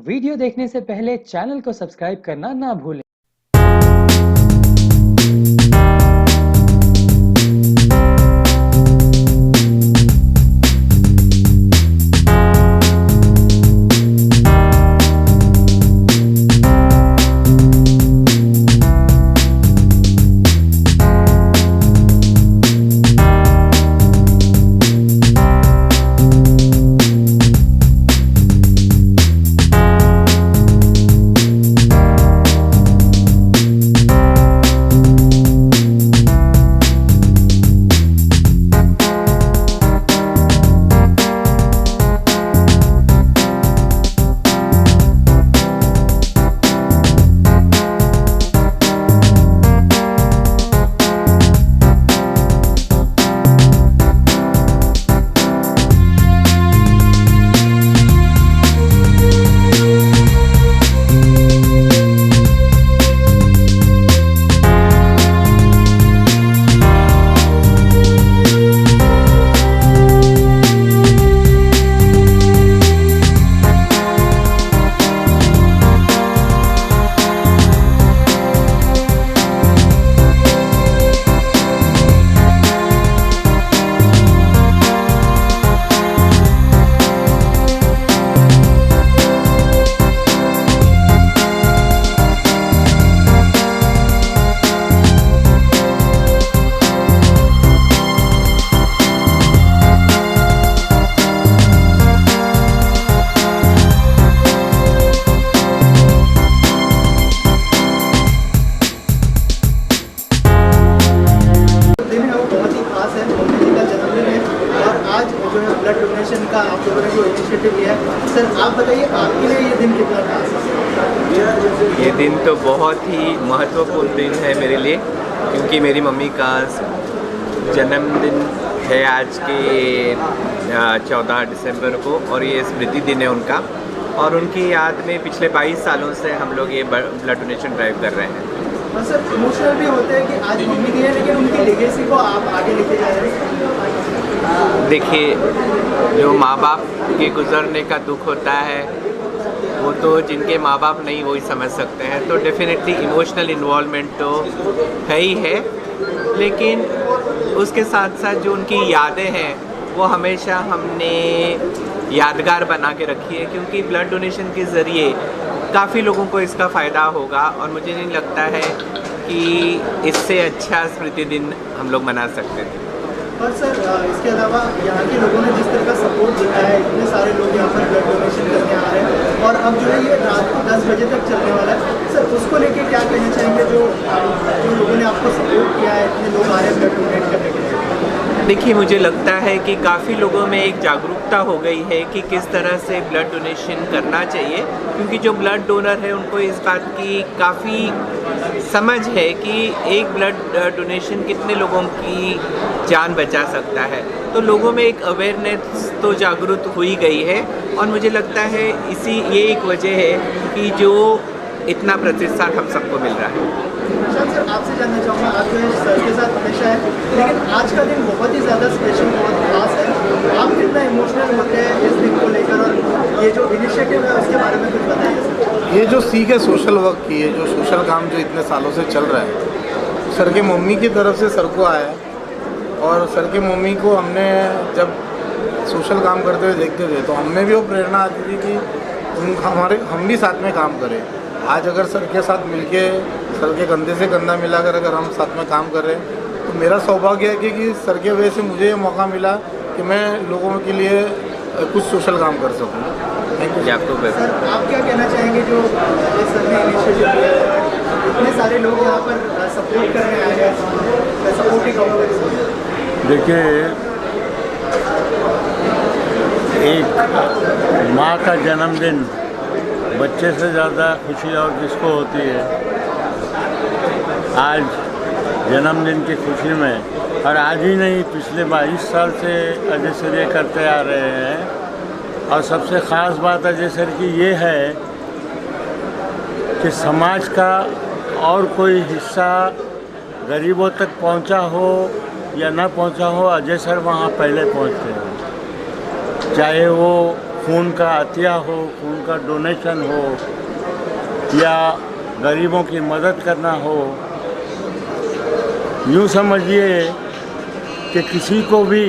Video देखने से पहले चैनल को सब्सक्राइब करना ना भूलें। ब्लड डोनेशन का आप लोगों ने जो इनिशिएटिव लिया है, सर आप बताइए आपके लिए ये दिन कितना खास है? ये दिन तो बहुत ही महत्वपूर्ण दिन है मेरे लिए, क्योंकि मेरी मम्मी का जन्मदिन है आज के 14 दिसंबर को, और ये स्मृति दिन है उनका, और उनकी याद में पिछले 22 सालों से हम लोग ये ब्लड डोनेशन ड्राइव कर रहे हैं। और सर इमोशनल भी होते हैं कि आज मम्मी दी है, लेकिन उनकी लेगेसी को आप आगे लेके जा रहे हैं। देखिए, जो माँ बाप के गुजरने का दुख होता है वो तो जिनके माँ बाप नहीं वही समझ सकते हैं, तो डेफिनेटली इमोशनल इन्वॉल्वमेंट तो है ही है, लेकिन उसके साथ साथ जो उनकी यादें हैं वो हमेशा हमने यादगार बना के रखी है, क्योंकि ब्लड डोनेशन के ज़रिए काफ़ी लोगों को इसका फ़ायदा होगा, और मुझे नहीं लगता है कि इससे अच्छा स्मृति दिन हम लोग मना सकते हैं। और सर इसके अलावा यहाँ के लोगों ने जिस तरह का सपोर्ट दिया है, इतने सारे लोग यहाँ पर ब्लड डोनेशन करने आ रहे हैं, और अब जो है ये रात को 10 बजे तक चलने वाला है, सर उसको लेके क्या कहना चाहेंगे जो लोगों ने आपको सपोर्ट किया है, इतने लोग आ रहे हैं ब्लड डोनेट करने के लिए? देखिए, मुझे लगता है कि काफ़ी लोगों में एक जागरूकता हो गई है कि किस तरह से ब्लड डोनेशन करना चाहिए, क्योंकि जो ब्लड डोनर है उनको इस बात की काफ़ी समझ है कि एक ब्लड डोनेशन कितने लोगों की जान बचा सकता है। तो लोगों में एक अवेयरनेस तो जागरूक हुई गई है, और मुझे लगता है ये एक वजह है कि जो इतना प्रतिशत हम सबको मिल रहा है। सर आपसे जानना चाहूँगा, आप जो है सर के साथ हमेशा है, लेकिन आज का दिन बहुत ही ज़्यादा स्पेशल, बहुत खास है। आप कितना इमोशनल होते हैं इस दिन को लेकर, और ये जो इनिशिएटिव है उसके बारे में कुछ बताइए सर। ये जो सीख है सोशल वर्क की, है जो सोशल काम जो इतने सालों से चल रहा है, सर के मम्मी की तरफ से सर को आया है, और सर के मम्मी को हमने जब सोशल काम करते हुए देखते थे तो हमें भी वो प्रेरणा आती थी कि हम भी साथ में काम करें। आज अगर सर के साथ मिलके, सर के कंधे से कंधा मिलाकर अगर हम साथ में काम कर रहे हैं, तो मेरा सौभाग्य है कि सर के वजह से मुझे ये मौका मिला कि मैं लोगों के लिए कुछ सोशल काम कर सकूँ। Thank you. सर आप क्या कहना चाहेंगे जो सर ने इनिशिएटिव लिया है, इतने सारे लोग यहाँ पर सपोर्ट करने आए हैं, सपोर्टिंग ऑर्गेनाइजेशन? देखिए, एक माँ का जन्मदिन बच्चे से ज़्यादा खुशी और किसको होती है। आज जन्मदिन की खुशी में, और आज ही नहीं पिछले 22 साल से अजय सर ये करते आ रहे हैं, और सबसे ख़ास बात अजय सर की ये है कि समाज का और कोई हिस्सा गरीबों तक पहुंचा हो या ना पहुंचा हो, अजय सर वहाँ पहले पहुंचते हैं। चाहे वो खून का अतिया हो, खून का डोनेशन हो या गरीबों की मदद करना हो, यूँ समझिए कि किसी को भी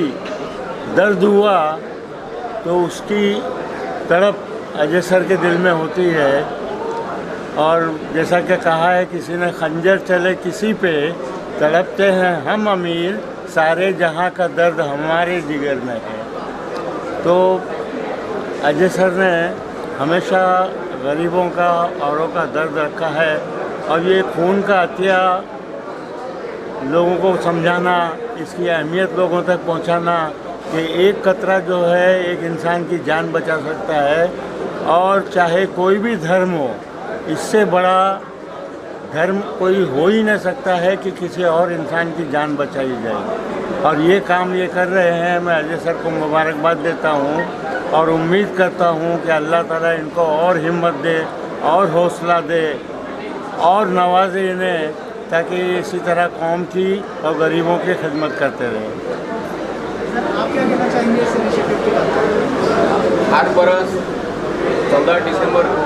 दर्द हुआ तो उसकी तड़प अजय सर के दिल में होती है। और जैसा कि कहा है किसी ने, खंजर चले किसी पे तड़पते हैं हम अमीर, सारे जहां का दर्द हमारे जिगर में है। तो अजय सर ने हमेशा गरीबों का, औरों का दर्द रखा है। और ये खून का अतिया लोगों को समझाना, इसकी अहमियत लोगों तक पहुंचाना कि एक कतरा जो है एक इंसान की जान बचा सकता है, और चाहे कोई भी धर्म हो, इससे बड़ा धर्म कोई हो ही नहीं सकता है कि किसी और इंसान की जान बचाई जाए। और ये काम ये कर रहे हैं, मैं अजय सर को मुबारकबाद देता हूँ और उम्मीद करता हूँ कि अल्लाह ताला इनको और हिम्मत दे और हौसला दे और नवाजे इन्हें, ताकि इसी तरह कौम की और गरीबों की खिदमत करते रहें। सर, आप क्या कहना चाहेंगे इस इनिशिएटिव के बारे में? हर बरस 14 दिसंबर को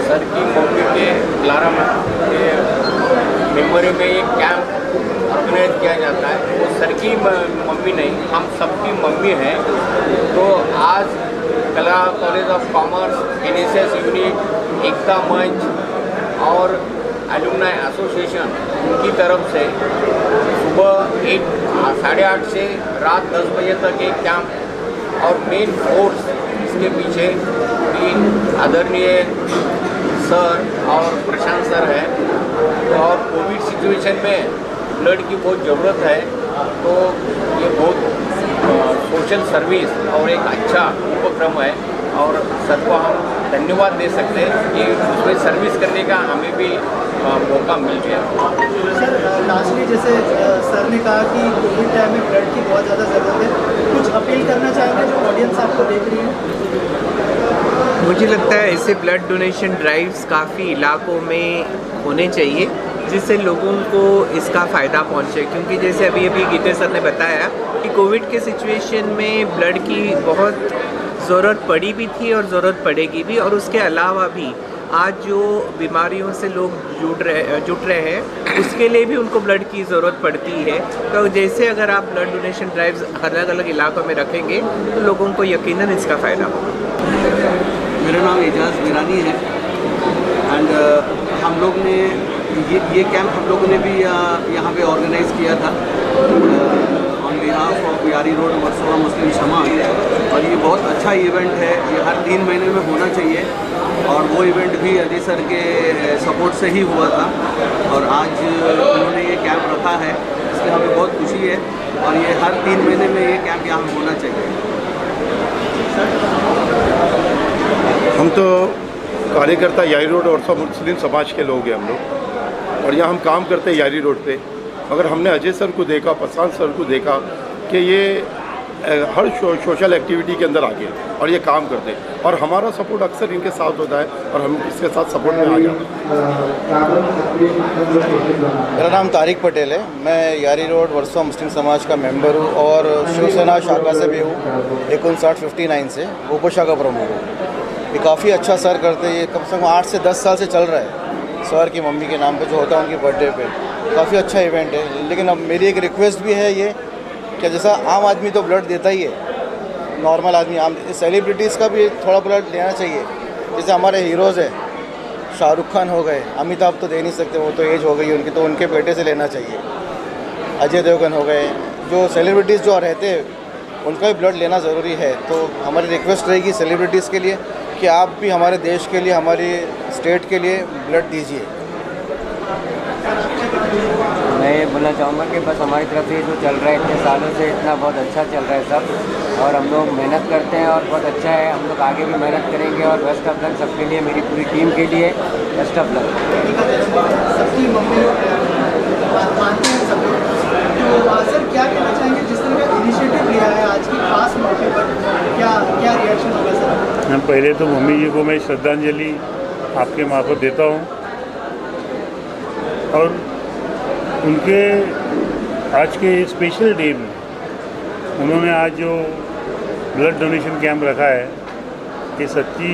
सर की मम्मी के लारामा के मेमोरी में एक कैंप ऑर्गेनाइज किया जाता है। वो सर की मम्मी नहीं, हम सबकी मम्मी है। तो आज Kala college of commerce, NSS unit, Ekta Manch और एलुमनाई एसोसिएशन की तरफ से सुबह 8:30 से रात 10 बजे तक एक कैंप, और मेन फोर्स इसके पीछे तीन आदरणीय सर और प्रशांत सर है। और कोविड सिचुएशन में ब्लड की बहुत ज़रूरत है, तो ये बहुत सोशल सर्विस और एक अच्छा उपक्रम है, और सर को हम धन्यवाद दे सकते हैं कि उसमें सर्विस करने का हमें भी मौका मिल गया। सर, लास्टली जैसे सर ने कहा कि कोविड टाइम में ब्लड की बहुत ज़्यादा ज़रूरत है, कुछ अपील करना चाहेंगे जो ऑडियंस आपको देख रही है? मुझे लगता है ऐसे ब्लड डोनेशन ड्राइव्स काफ़ी इलाकों में होने चाहिए, जिससे लोगों को इसका फ़ायदा पहुंचे। क्योंकि जैसे अभी गीते सर ने बताया कि कोविड के सिचुएशन में ब्लड की बहुत ज़रूरत पड़ी भी थी और ज़रूरत पड़ेगी भी, और उसके अलावा भी आज जो बीमारियों से लोग जुट रहे हैं, उसके लिए भी उनको ब्लड की ज़रूरत पड़ती है। तो जैसे अगर आप ब्लड डोनेशन ड्राइव्स अलग अलग इलाकों में रखेंगे तो लोगों को यकीनन इसका फ़ायदा होगा। मेरा नाम एजाज मीरानी है, एंड हम लोग ने ये कैंप हम लोगों ने भी यहाँ पे ऑर्गेनाइज़ किया था ऑन बिहाफ ऑफ यारी रोड वर्सोवा मुस्लिम समाज। और ये बहुत अच्छा इवेंट है, ये हर 3 महीने में होना चाहिए, और वो इवेंट भी अजय सर के सपोर्ट से ही हुआ था। और आज उन्होंने ये कैंप रखा है, इसलिए हमें बहुत खुशी है, और ये हर 3 महीने में ये कैंप यहाँ होना चाहिए। हम तो कार्यकर्ता यारी रोड और सब मुस्लिम समाज के लोग हैं हम लोग, और यहाँ हम काम करते हैं यारी रोड पे। मगर हमने अजय सर को देखा, प्रशांत सर को देखा कि ये हर सोशल एक्टिविटी के अंदर आगे और ये काम करते हैं, और हमारा सपोर्ट अक्सर इनके साथ होता है, और हम इसके साथ सपोर्ट में आ जाते हैं। मेरा नाम तारिक पटेल है, मैं यारी रोड वर्सोवा मुस्लिम समाज का मेंबर हूँ और शिवसेना शाखा से भी हूँ। 5959 से उपशाखा प्रमुख हूँ। ये काफ़ी अच्छा सर करते हैं, ये कम से कम 8 से 10 साल से चल रहा है। सर की मम्मी के नाम पे जो होता है उनकी बर्थडे पे, काफ़ी अच्छा इवेंट है। लेकिन अब मेरी एक रिक्वेस्ट भी है ये कि जैसा आम आदमी तो ब्लड देता ही है, नॉर्मल आदमी, आम सेलिब्रिटीज़ का भी थोड़ा ब्लड लेना चाहिए। जैसे हमारे हीरोज़ है, शाहरुख खान हो गए, अमिताभ तो दे नहीं सकते, वो तो एज हो गई उनकी, तो उनके बेटे से लेना चाहिए। अजय देवगन हो गए, जो सेलिब्रिटीज़ जो रहते हैं उनका भी ब्लड लेना ज़रूरी है। तो हमारी रिक्वेस्ट रहेगी सेलिब्रिटीज़ के लिए कि आप भी हमारे देश के लिए, हमारी स्टेट के लिए ब्लड दीजिए। मैं ये बोलना चाहूँगा कि बस हमारी तरफ से जो चल रहा है इतने सालों से, इतना बहुत अच्छा चल रहा है सब, और हम लोग मेहनत करते हैं और बहुत अच्छा है। हम लोग आगे भी मेहनत करेंगे, और बेस्ट ऑफ लक सबके लिए, मेरी पूरी टीम के लिए बेस्ट ऑफ लक। सबकी मम्मी मानते हैं सब लोग, तो सर क्या कहना चाहेंगे जिस तरह का इनिशिएटिव लिया है आज की खास मौके पर, क्या रिएक्शन होगा सर? मैं पहले तो मम्मी जी को मैं श्रद्धांजलि आपके मार्फत देता हूँ, और उनके आज के स्पेशल डे में उन्होंने आज जो ब्लड डोनेशन कैंप रखा है। ये सच्ची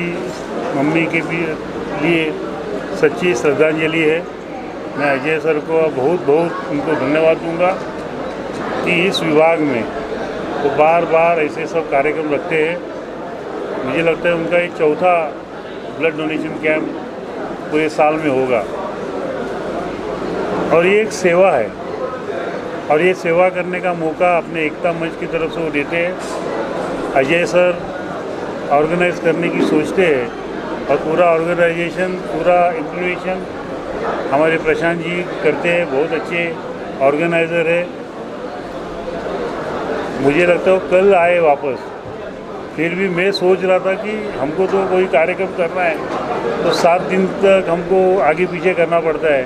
मम्मी के भी लिए सच्ची श्रद्धांजलि है। मैं अजय सर को बहुत बहुत उनको धन्यवाद दूंगा कि इस विभाग में वो बार बार ऐसे सब कार्यक्रम रखते हैं। मुझे लगता है उनका ये चौथा ब्लड डोनेशन कैंप पूरे साल में होगा और ये एक सेवा है और ये सेवा करने का मौका अपने एकता मंच की तरफ से वो देते हैं। अजय सर ऑर्गेनाइज करने की सोचते हैं और पूरा ऑर्गेनाइजेशन पूरा इम्प्लीमेंटेशन हमारे प्रशांत जी करते हैं। बहुत अच्छे ऑर्गेनाइज़र है। मुझे लगता है वो कल आए वापस। फिर भी मैं सोच रहा था कि हमको तो कोई कार्यक्रम करना है तो 7 दिन तक हमको आगे पीछे करना पड़ता है,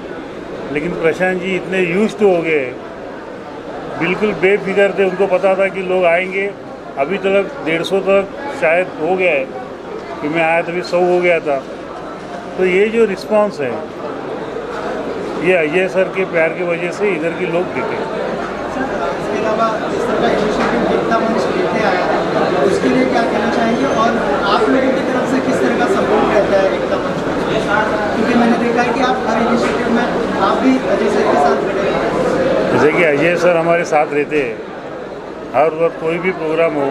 लेकिन प्रशांत जी इतने यूज्ड हो गए, बिल्कुल बेफिक्र थे। उनको पता था कि लोग आएंगे। अभी तक 150 तक शायद हो गया है कि मैं आया तभी 100 हो गया था। तो ये जो रिस्पांस है ये अजय सर के प्यार की वजह से इधर के लोग दिखे। इसके अलावा जिस तरह का इनिशिएटिव एकता मंच लेते आया है उसके लिए क्या कहना चाहेंगे और आप लोगों की तरफ से किस तरह का सपोर्ट रहता है एकता मंच को? क्योंकि मैंने देखा है कि आप हर इनिशिएटिव में आप भी अजय सर के साथ खड़े हैं। जैसे कि अजय सर हमारे साथ रहते हैं, हर वक्त कोई भी प्रोग्राम हो,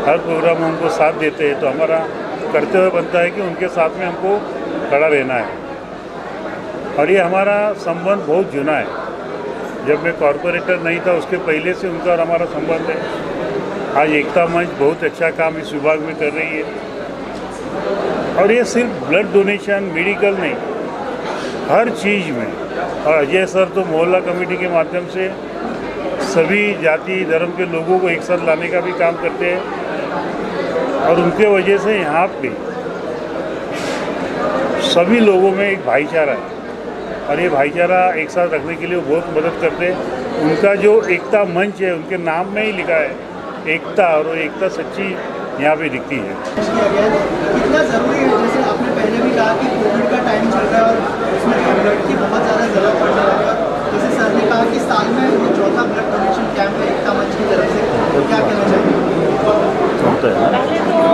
हर प्रोग्राम में उनको साथ देते हैं, तो हमारा कर्तव्य बनता है कि उनके साथ में हमको खड़ा रहना है। और ये हमारा संबंध बहुत जुना है। जब मैं कॉरपोरेटर नहीं था उसके पहले से उनका और हमारा संबंध है। आज एकता मंच बहुत अच्छा काम इस विभाग में कर रही है और ये सिर्फ ब्लड डोनेशन मेडिकल नहीं, हर चीज़ में। और अजय सर तो मोहल्ला कमेटी के माध्यम से सभी जाति धर्म के लोगों को एक साथ लाने का भी काम करते हैं और उनके वजह से यहाँ पे सभी लोगों में एक भाईचारा है और ये भाईचारा एक साथ रखने के लिए वो बहुत मदद करते हैं। उनका जो एकता मंच है उनके नाम में ही लिखा है एकता, और वो एकता सच्ची यहाँ पे दिखती है। कितना ज़रूरी है, जैसे आपने पहले भी कहा कि कोविड का टाइम चल रहा है और उसमें ब्लड की बहुत ज़्यादा ज़रूरत पड़ने लगी है। जैसे सर ने कहा कि साल में ये चौथा ब्लड डोनेशन कैंप है एकता मंच की तरफ से, तो क्या कहना चाहेंगे? पहले तो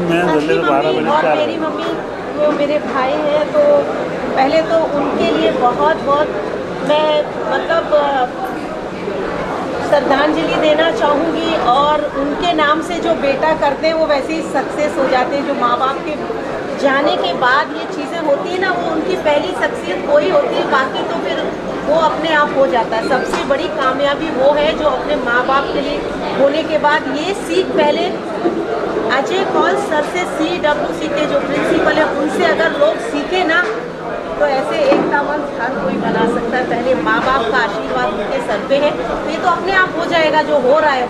मैं मेरी मम्मी वो मेरे भाई हैं, तो पहले तो उनके लिए बहुत बहुत मैं मतलब श्रद्धांजलि देना चाहूँगी। और उनके नाम से जो बेटा करते हैं वो वैसे ही सक्सेस हो जाते हैं। जो माँ बाप के जाने के बाद ये चीज़ें होती है ना, वो उनकी पहली शख्सियत वही होती है, बाकी तो फिर वो अपने आप हो जाता है। सबसे बड़ी कामयाबी वो है जो अपने माँ बाप के लिए होने के बाद ये सीख पहले अजय कौल सर से CWC के जो प्रिंसिपल है उनसे अगर लोग सीखे ना तो ऐसे एकता मंच हर कोई बना सकता है। पहले माँ बाप का आशीर्वाद उनके सर पे है तो ये तो अपने आप हो जाएगा। जो हो रहा है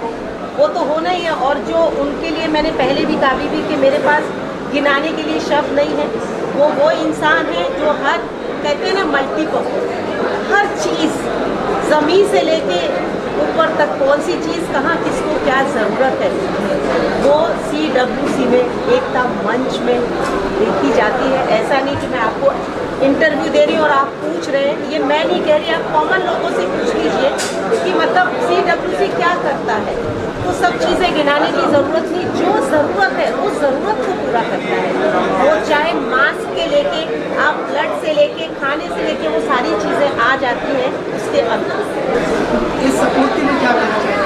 वो तो होना ही है। और जो उनके लिए मैंने पहले भी कहा भी कि मेरे पास गिनाने के लिए शब्द नहीं है। वो इंसान है जो हर कहते हैं ना मल्टीपल, हर चीज़ ज़मीन से लेके ऊपर तक कौन सी चीज़ कहाँ किसको क्या ज़रूरत है वो CWC में एकता मंच में देखी जाती है। ऐसा नहीं कि मैं आपको इंटरव्यू दे रही हूँ और आप पूछ रहे हैं, ये मैं नहीं कह रही, आप कॉमन लोगों से पूछ लीजिए कि मतलब CWC क्या करता है। तो सब चीज़ें गिनाने की ज़रूरत नहीं, जो ज़रूरत है उस ज़रूरत को पूरा करता है। वो चाहे मास्क के लेके आप ब्लड से लेके खाने से लेके वो सारी चीज़ें आ जाती हैं उसके अंदर। इस सपोर्ट के लिए क्या कहना चाहिए?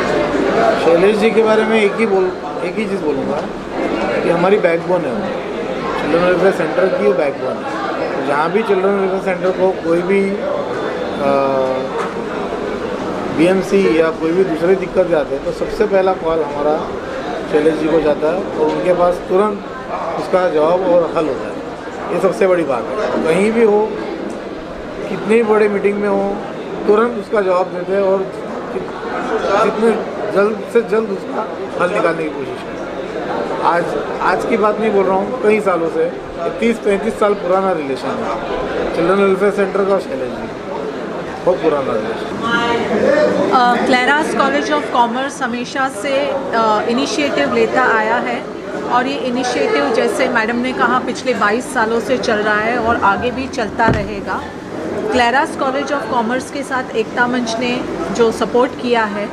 शैलेश जी के बारे में एक ही चीज़ बोलूँगा कि हमारी बैकबोन है वो। चिल्ड्रन वेलफेयर सेंटर की वो बैकबोन है। जहाँ भी चिल्ड्रन वेलफेयर सेंटर को कोई भी BMC या कोई भी दूसरी दिक्कत जाते हैं तो सबसे पहला कॉल हमारा शैलेश जी को जाता है और उनके पास तुरंत उसका जवाब और हल होता है। ये सबसे बड़ी बात है। कहीं भी हो, कितनी बड़ी मीटिंग में हो, तुरंत उसका जवाब देते हैं और जितने जल्द से जल्द उसका हल निकालने की कोशिश करते। आज की बात नहीं बोल रहा हूँ, कई सालों से 30-35 साल पुराना रिलेशन है चिल्ड्रन वेलफेयर सेंटर का शैलेश जी, बहुत पुराना रिलेशन। क्लेरास कॉलेज ऑफ कॉमर्स हमेशा से इनिशिएटिव लेता आया है और ये इनिशिएटिव जैसे मैडम ने कहा पिछले 22 सालों से चल रहा है और आगे भी चलता रहेगा। क्लेरास कॉलेज ऑफ कॉमर्स के साथ एकता मंच ने जो सपोर्ट किया है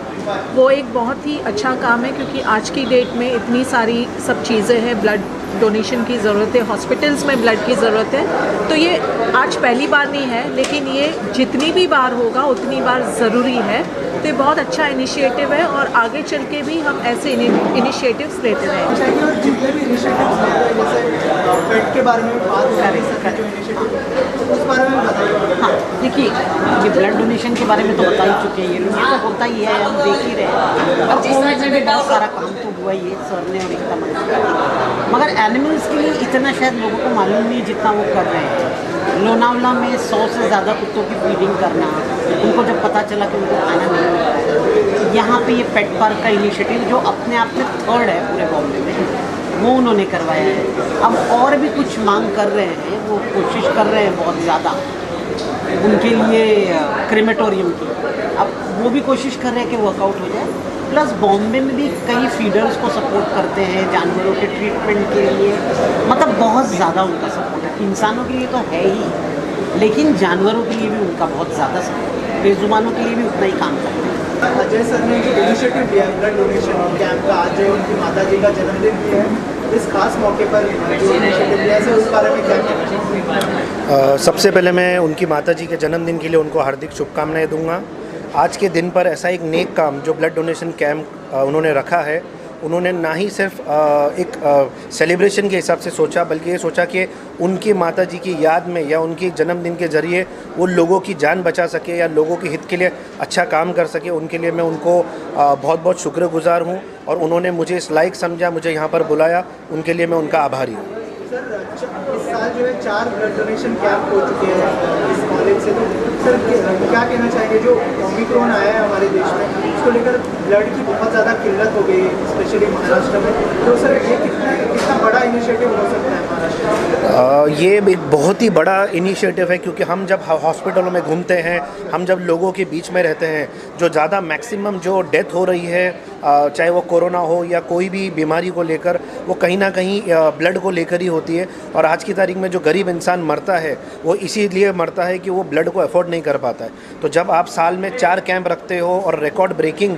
वो एक बहुत ही अच्छा काम है, क्योंकि आज की डेट में इतनी सारी सब चीज़ें हैं, ब्लड डोनेशन की ज़रूरत है, हॉस्पिटल्स में ब्लड की ज़रूरत है। तो ये आज पहली बार नहीं है, लेकिन ये जितनी भी बार होगा उतनी बार ज़रूरी है। तो ये बहुत अच्छा इनिशिएटिव है और आगे चल के भी हम ऐसे इनिशिएटिव्स लेते रहेंगे। और जितने भी इनिशिएटिव्स जैसे पेट के बारे में बात कर रही सर, जो इनिशिएटिव उस बारे में बताइए। हाँ, देखिए ये ब्लड डोनेशन के बारे में तो बता ही चुके हैं, ये तो होता ही है, हम देख ही रहे हैं। और कोविड में भी बहुत सारा काम तो हुआ ही है, सर ने और एकता मंत्री, मगर एनिमल्स के लिए इतना शायद लोगों को मालूम नहीं जितना वो कर रहे हैं। लोनावला में 100 से ज़्यादा कुत्तों की फीडिंग करना, उनको जब पता चला कि उनको खाना नहीं मिल रहा है, यहाँ पे ये पेट पार्क का इनिशिएटिव जो अपने आप में थर्ड है पूरे बॉम्बे में, वो उन्होंने करवाया है। अब और भी कुछ मांग कर रहे हैं, वो कोशिश कर रहे हैं बहुत ज़्यादा उनके लिए क्रेमेटोरियम की, अब वो भी कोशिश कर रहे हैं कि वर्कआउट हो जाए। प्लस बॉम्बे में भी कई फीडर्स को सपोर्ट करते हैं जानवरों के ट्रीटमेंट के लिए, मतलब बहुत ज़्यादा उनका सपोर्ट है। इंसानों के लिए तो है ही, लेकिन जानवरों के लिए भी उनका बहुत ज़्यादा सपोर्ट है, बेजुबानों के लिए भी उतना ही काम करते हैं। अजय सर ने जो इनिशिएटिव लिया है ब्लड डोनेशन कैंप का, आज उनकी माता जी का जन्मदिन भी है, इस खास मौके पर जो इनिशिएटिव लिया है उस बारे में क्या कहना चाहिए? सबसे पहले मैं उनकी माता जी के जन्मदिन के लिए उनको हार्दिक शुभकामनाएं दूंगा। आज के दिन पर ऐसा एक नेक काम जो ब्लड डोनेशन कैंप उन्होंने रखा है, उन्होंने ना ही सिर्फ एक सेलिब्रेशन के हिसाब से सोचा, बल्कि ये सोचा कि उनकी माताजी की याद में या उनके जन्मदिन के ज़रिए वो लोगों की जान बचा सके या लोगों के हित के लिए अच्छा काम कर सके। उनके लिए मैं उनको बहुत बहुत शुक्रगुजार हूँ और उन्होंने मुझे इस लायक समझा, मुझे यहाँ पर बुलाया, उनके लिए मैं उनका आभारी हूँ। सर इस साल जो है 4 ब्लड डोनेशन कैंप हो चुके हैं इस कॉलेज से, तो सर क्या कहना चाहेंगे जो ओमिक्रॉन आया है हमारे देश में, उसको लेकर ब्लड की बहुत ज़्यादा किल्लत हो गई है स्पेशली महाराष्ट्र में, तो सर ये कितना बड़ा इनिशिएटिव हो सकता है महाराष्ट्र में? ये एक बहुत ही बड़ा इनिशिएटिव है, क्योंकि हम जब हॉस्पिटलों में घूमते हैं, हम जब लोगों के बीच में रहते हैं, जो ज़्यादा मैक्सिमम जो डेथ हो रही है, चाहे वो कोरोना हो या कोई भी बीमारी को लेकर, वो कहीं ना कहीं ब्लड को लेकर ही होती है। और आज की तारीख में जो गरीब इंसान मरता है वो इसीलिए मरता है कि वो ब्लड को अफोर्ड नहीं कर पाता है। तो जब आप साल में 4 कैंप रखते हो और रिकॉर्ड ब्रेकिंग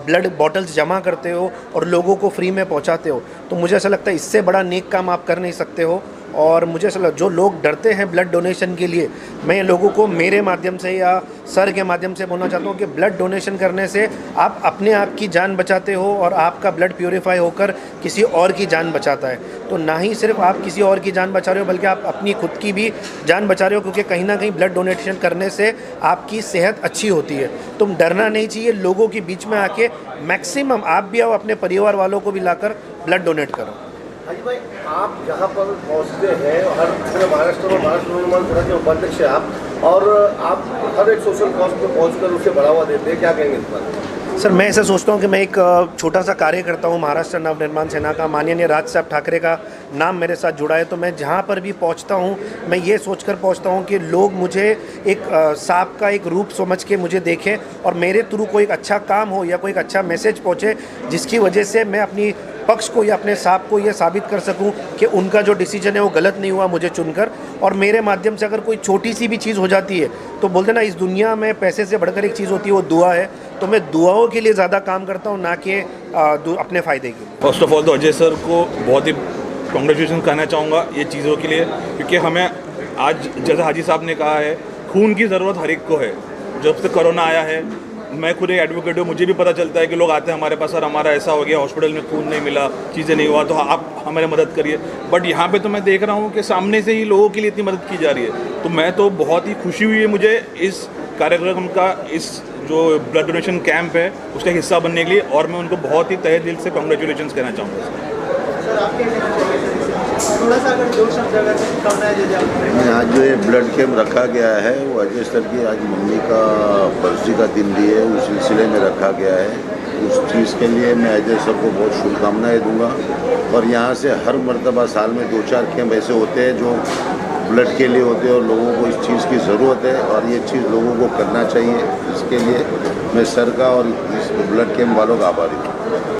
ब्लड बॉटल्स जमा करते हो और लोगों को फ्री में पहुंचाते हो, तो मुझे ऐसा लगता है इससे बड़ा नेक काम आप कर नहीं सकते हो। और मुझे ऐसा जो लोग डरते हैं ब्लड डोनेशन के लिए, मैं लोगों को मेरे माध्यम से या सर के माध्यम से बोलना चाहता हूँ कि ब्लड डोनेशन करने से आप अपने आप की जान बचाते हो और आपका ब्लड प्योरीफाई होकर किसी और की जान बचाता है। तो ना ही सिर्फ आप किसी और की जान बचा रहे हो, बल्कि आप अपनी खुद की भी जान बचा रहे हो, क्योंकि कहीं ना कहीं ब्लड डोनेशन करने से आपकी सेहत अच्छी होती है। तुम डरना नहीं चाहिए, लोगों के बीच में आके मैक्सिमम आप भी आओ, अपने परिवार वालों को भी लाकर ब्लड डोनेट करो। हाजी भाई, आप जहाँ पर पहुँचते हैं, हर पूरे महाराष्ट्र में महाराष्ट्र के उपाध्यक्ष हैं आप, और आप हर एक सोशल कॉज पर पहुँचकर उसे बढ़ावा देते हैं, क्या कहेंगे इस पर? सर मैं ऐसा सोचता हूँ कि मैं एक छोटा सा कार्य करता हूँ महाराष्ट्र नवनिर्माण सेना का, माननीय राज साहब ठाकरे का नाम मेरे साथ जुड़ा है। तो मैं जहाँ पर भी पहुँचता हूँ मैं ये सोचकर पहुँचता हूँ कि लोग मुझे एक सांप का एक रूप समझ के मुझे देखें और मेरे थ्रू कोई अच्छा काम हो या कोई एक अच्छा मैसेज पहुँचे, जिसकी वजह से मैं अपनी पक्ष को या अपने सांप को ये साबित कर सकूं कि उनका जो डिसीजन है वो गलत नहीं हुआ मुझे चुनकर। और मेरे माध्यम से अगर कोई छोटी सी भी चीज़ हो जाती है, तो बोलते ना इस दुनिया में पैसे से बढ़कर एक चीज़ होती है, वो दुआ है। तो मैं दुआओं के लिए ज़्यादा काम करता हूँ, ना कि अपने फ़ायदे के लिए। फर्स्ट ऑफ ऑल तो अजय सर को बहुत ही कॉन्ग्रेचुलेशन कहना चाहूँगा ये चीज़ों के लिए, क्योंकि हमें आज जैसे हाजी साहब ने कहा है, खून की ज़रूरत हर एक को है। जब से कोरोना आया है, मैं खुद एक एडवोकेट हूँ, मुझे भी पता चलता है कि लोग आते हैं हमारे पास, सर हमारा ऐसा हो गया, हॉस्पिटल में खून नहीं मिला, चीज़ें नहीं हुआ, तो आप हमारी मदद करिए। बट यहाँ पे तो मैं देख रहा हूँ कि सामने से ही लोगों के लिए इतनी मदद की जा रही है, तो मैं तो बहुत ही खुशी हुई है मुझे इस कार्यक्रम का, इस जो ब्लड डोनेशन कैंप है उसका हिस्सा बनने के लिए, और मैं उनको बहुत ही तहे दिल से कॉन्ग्रेचुलेशन कहना चाहूँगा। आज जो ये ब्लड कैंप रखा गया है वो अजय सर की आज मम्मी का बरसी का दिन भी है, उस सिलसिले में रखा गया है। उस चीज़ के लिए मैं अजय सर को बहुत शुभकामनाएं दूंगा। और यहाँ से हर मरतबा साल में 2-4 कैंप ऐसे होते हैं जो ब्लड के लिए होते हैं और लोगों को इस चीज़ की ज़रूरत है और ये चीज़ लोगों को करना चाहिए। इसके लिए मैं सर का और इस ब्लड कैंप वालों का आभारी हूँ।